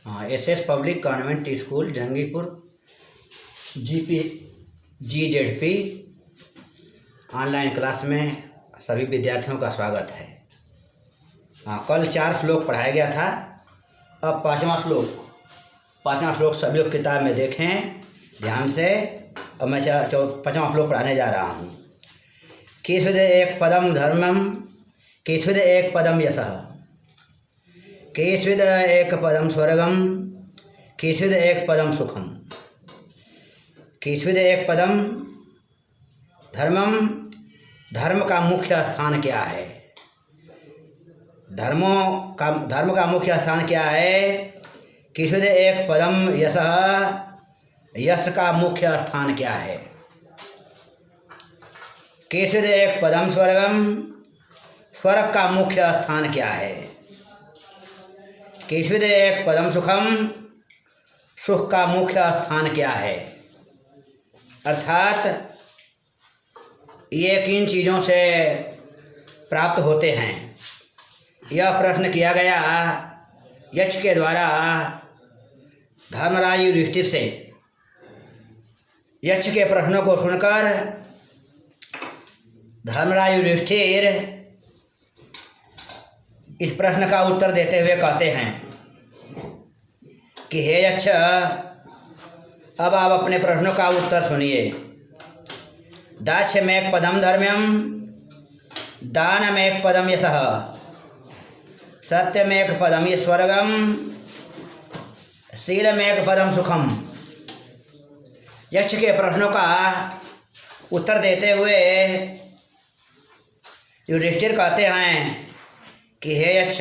हाँ, SS public convent school Jangipur GP GZP online class में सभी विद्यार्थियों का स्वागत है। हाँ, कल 4 श्लोक पढ़ाया गया था। अब पाँचवा श्लोक सभी लोग किताब में देखें ध्यान से। अब मैं 5वां श्लोक पढ़ाने जा रहा हूँ। केचिद् एक पदम धर्मम, केचिद् एक पदम यशः, केचिद् एक पदम स्वर्गम, केचिद् एक पदम सुखम, केचिद् एक पदम धर्मम। धर्म का मुख्य स्थान क्या है? धर्म का मुख्य स्थान क्या है? केचिद् एक पदम यशः, यश का मुख्य स्थान क्या है? केचिद् एक पदम स्वर्गम, स्वर्ग का मुख्य स्थान क्या है? केचिद् एक पदम सुखम, सुख का मुख्य स्थान क्या है? अर्थात ये किन चीज़ों से प्राप्त होते हैं, यह प्रश्न किया गया यक्ष के द्वारा धर्मराज युधिष्ठिर से। यक्ष के प्रश्नों को सुनकर धर्मराज युधिष्ठिर इस प्रश्न का उत्तर देते हुए कहते हैं कि हे यक्ष, अब आप अपने प्रश्नों का उत्तर सुनिए। दाक्ष्यमेक पदम धर्म्यम, दानमेक पदम यशः, सत्यमेक पदम स्वर्गम, शीलमेक पदम सुखम। यक्ष के प्रश्नों का उत्तर देते हुए युधिष्ठिर कहते हैं कि हे यक्ष,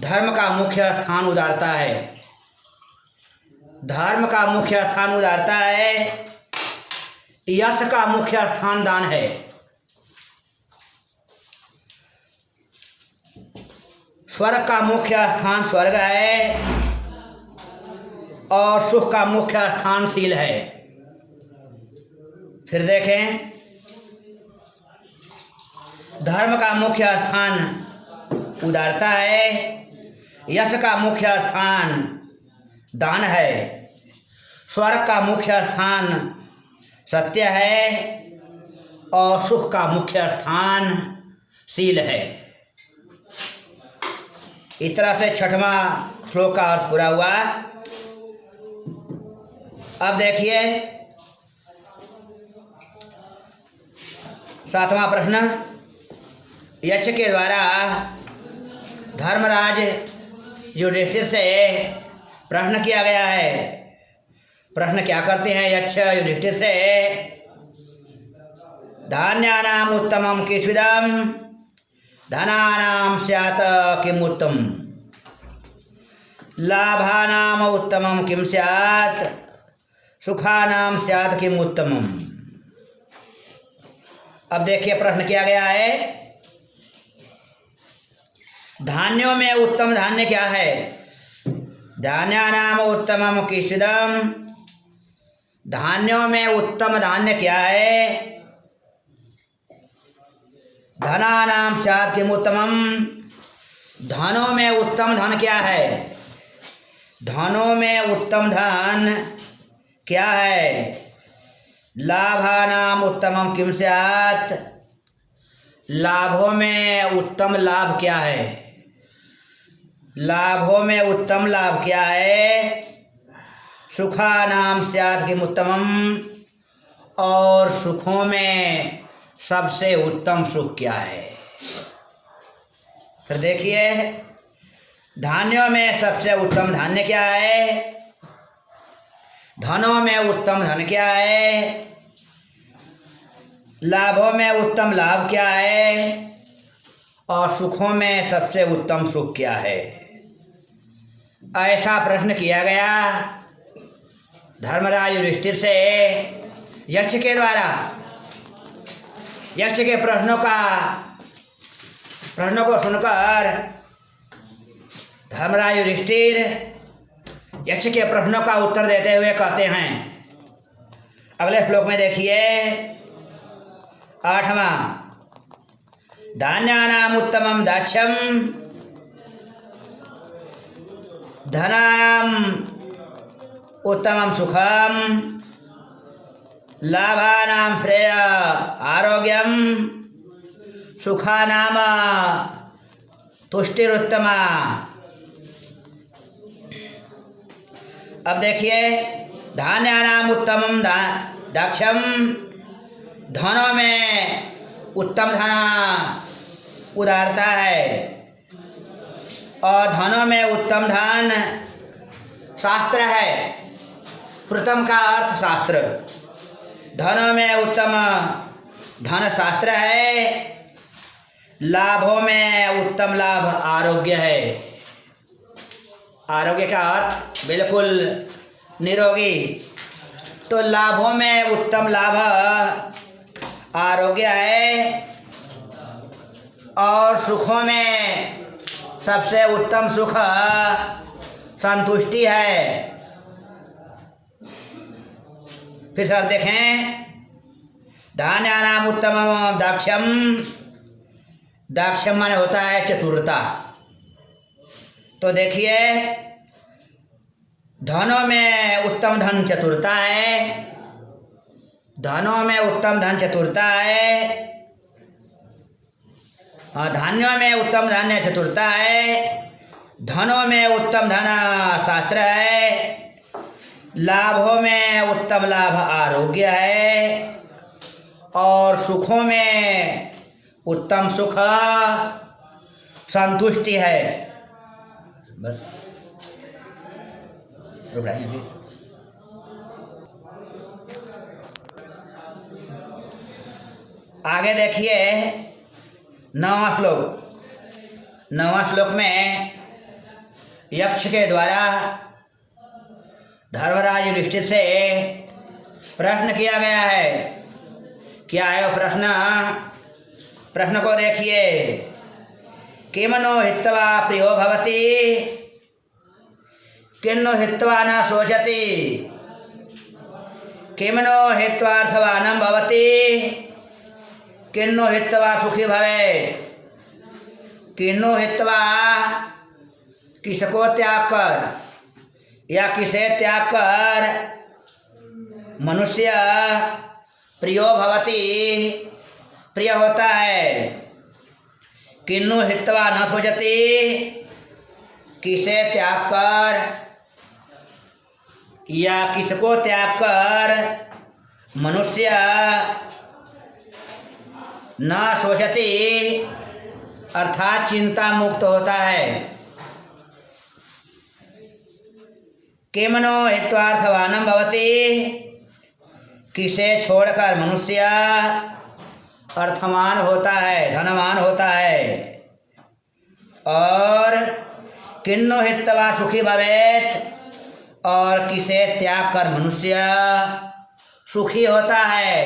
धर्म का मुख्य स्थान उदारता है। धर्म का मुख्य स्थान उदारता है। यश का मुख्य स्थान दान है। स्वर्ग का मुख्य स्थान स्वर्ग है और सुख का मुख्य स्थान शील है। फिर देखें, धर्म का मुख्य स्थान उदारता है, यश का मुख्य स्थान दान है, स्वर्ग का मुख्य स्थान सत्य है और सुख का मुख्य स्थान शील है। इस तरह से 6वां श्लोक का अर्थ पूरा हुआ। अब देखिए 7वां प्रश्न। यक्ष के द्वारा धर्मराज युधिष्ठिर से प्रश्न किया गया है। प्रश्न क्या करते हैं यक्ष युधिष्ठिर से? धान्यानाम उत्तमम केचिदम, धनानाम स्यात् किम उत्तम, लाभानाम उत्तमम किम स्यात्, सुखानाम स्यात् किम उत्तमम। अब देखिए प्रश्न किया गया है, धान्यों में उत्तम धान्य क्या है? धान्यानाम उत्तमम केचिदम, धान्यों में उत्तम धान्य क्या है? धनानाम स्यात् किम उत्तमम, धनों में उत्तम धन क्या है? धनों में उत्तम धन क्या है? लाभानाम उत्तमम किम स्यात्, लाभों में उत्तम लाभ क्या है? लाभों में उत्तम लाभ क्या है? सुखानाम स्यात् किम उत्तमम, और सुखों में सबसे उत्तम सुख क्या है? फिर देखिए, धान्यों में सबसे उत्तम धान्य क्या है? धनों में उत्तम धन क्या है? लाभों में उत्तम लाभ क्या है? और सुखों में सबसे उत्तम सुख क्या है? ऐसा प्रश्न किया गया धर्मराज युधिष्ठिर से यक्ष के द्वारा। यक्ष के प्रश्नों को सुनकर धर्मराज युधिष्ठिर यक्ष के प्रश्नों का उत्तर देते हुए कहते हैं, अगले श्लोक में देखिए 8वां। धान्यानाम उत्तमम दाक्ष्यम, धनानाम् उत्तमं सुखम, लाभानां श्रेय आरोग्यम, सुखानाम तुष्टिरुत्तमा। अब देखिए, धान्यानाम उत्तमम दाक्ष्यम, धनों में उत्तम धन उदारता है, और धनों में उत्तम धन शास्त्र है। प्रथम का अर्थ शास्त्र, धनों में उत्तम धन शास्त्र है, लाभों में उत्तम लाभ आरोग्य है। आरोग्य का अर्थ बिल्कुल निरोगी, तो लाभों में उत्तम लाभ आरोग्य है, और सुखों में सबसे उत्तम सुख संतुष्टि है। फिर सर देखें, धान्यानाम उत्तमम दाक्ष्यम, दाक्ष्यम माने होता है चतुरता। तो देखिए, धनों में उत्तम धन चतुरता है, धनों में उत्तम धन चतुरता है, धान्यों में उत्तम धान्य चतुरता है, धनों में उत्तम धन शास्त्र है, लाभों में उत्तम लाभ आरोग्य है, और सुखों में उत्तम सुख संतुष्टि है। बस रुक आगे देखिए, 9वां श्लोक। 9वां श्लोक में यक्ष के द्वारा धर्मराज युधिष्ठिर से प्रश्न किया गया है। क्या है वो प्रश्न? प्रश्न को देखिए। किमनो हित्वा प्रियो भवति, किन्नो हित्वा न शोचति, किमनो हित्वार्थवानं भवति, किन्नो हित्वा सुखी भवेत्। किन्नो हित्वा किसको त्याग कर या किसे त्याग कर मनुष्य प्रियो भवति, प्रिय होता है। किन्नु हित्वा न शोचति, किसे त्याग कर या किसको त्याग कर मनुष्य न शोचति, अर्थात चिंता मुक्त होता है। किमनो हित्वार्थवानं भवति, किसे छोड़कर मनुष्य अर्थवान होता है, धनवान होता है। और किन्नो हित्वा सुखी भवेत्, और किसे त्याग कर मनुष्य सुखी होता है।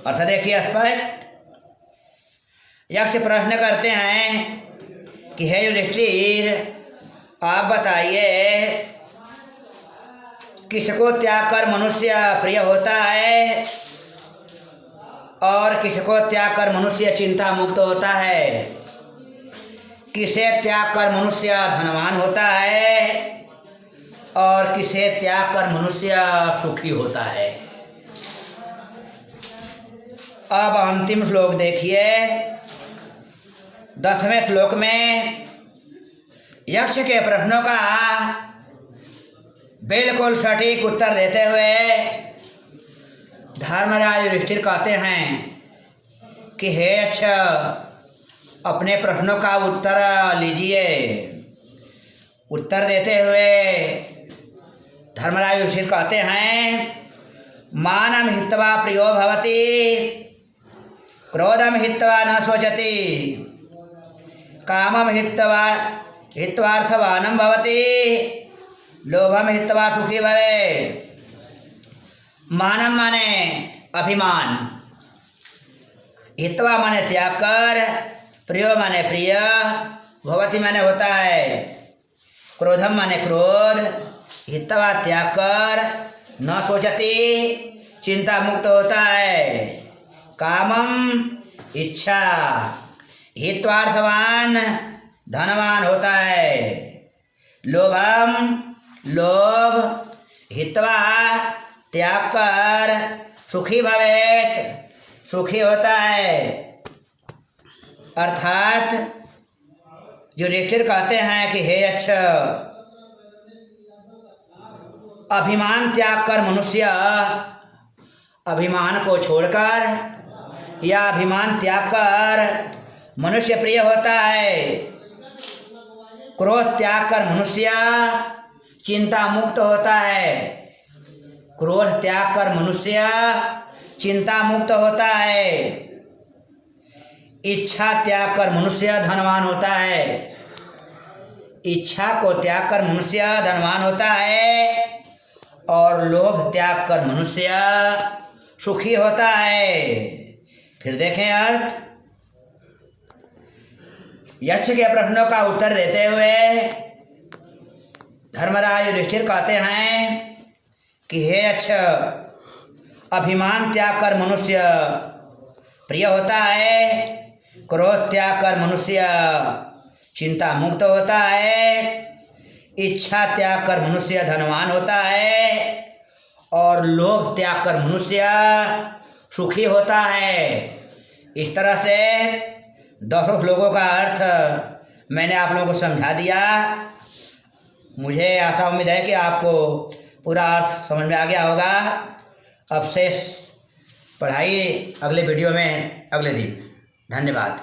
अर्थ देखिए स्पष्ट। यक्ष प्रश्न करते हैं कि हे युधिष्ठिर, आप बताइए, किसको त्याग कर मनुष्य प्रिय होता है और किसको त्याग कर मनुष्य चिंता मुक्त होता है, किसे त्याग कर मनुष्य धनवान होता है और किसे त्याग कर मनुष्य सुखी होता है। अब अंतिम श्लोक देखिए। 10वें श्लोक में यक्ष के प्रश्नों का बिल्कुल सटीक उत्तर देते हुए धर्मराज युधिष्ठिर कहते हैं कि हे यक्ष, अपने प्रश्नों का उत्तर लीजिए। उत्तर देते हुए धर्मराज युधिष्ठिर कहते हैं, मानं हित्वा प्रियो भवति, क्रोधम हित्वा न शोचति, कामम हित्वा हित्वार्थवानं भवति, लोभम हित्वा सुखी भवेत्। मानम माने अभिमान, हित्वा माने त्याग कर, प्रियो माने प्रिय, भवति माने होता है, क्रोधम माने क्रोध, हित्वा त्याग कर, न सोचति चिंता मुक्त होता है, कामम इच्छा, हित्वार्थवान धनवान होता है, लोभम लोभ हित्वा त्याग कर सुखी भवेत सुखी होता है। अर्थात जो युधिष्ठिर कहते हैं कि हे अच्छा, अभिमान त्याग कर मनुष्य अभिमान को छोड़कर या अभिमान त्याग कर मनुष्य प्रिय होता है। क्रोध त्याग कर मनुष्य चिंता मुक्त होता है। क्रोध त्याग कर मनुष्य चिंता मुक्त होता है। इच्छा त्याग कर मनुष्य धनवान होता है। इच्छा को त्याग कर मनुष्य धनवान होता है और लोभ त्याग कर मनुष्य सुखी होता है। फिर देखें अर्थ। यक्ष के प्रश्नों का उत्तर देते हुए धर्मराज युधिष्ठिर कहते हैं कि हे यक्ष, अभिमान त्याग कर मनुष्य प्रिय होता है। क्रोध त्याग कर मनुष्य चिंता मुक्त होता है। इच्छा त्याग कर मनुष्य धनवान होता है और लोभ त्याग कर मनुष्य सुखी होता है। इस तरह से 10 श्लोकों का अर्थ मैंने आप लोगों को समझा दिया। मुझे आशा उम्मीद है कि आपको पूरा अर्थ समझ में आ गया होगा। अब शेष पढ़ाई अगले वीडियो में अगले दिन। धन्यवाद।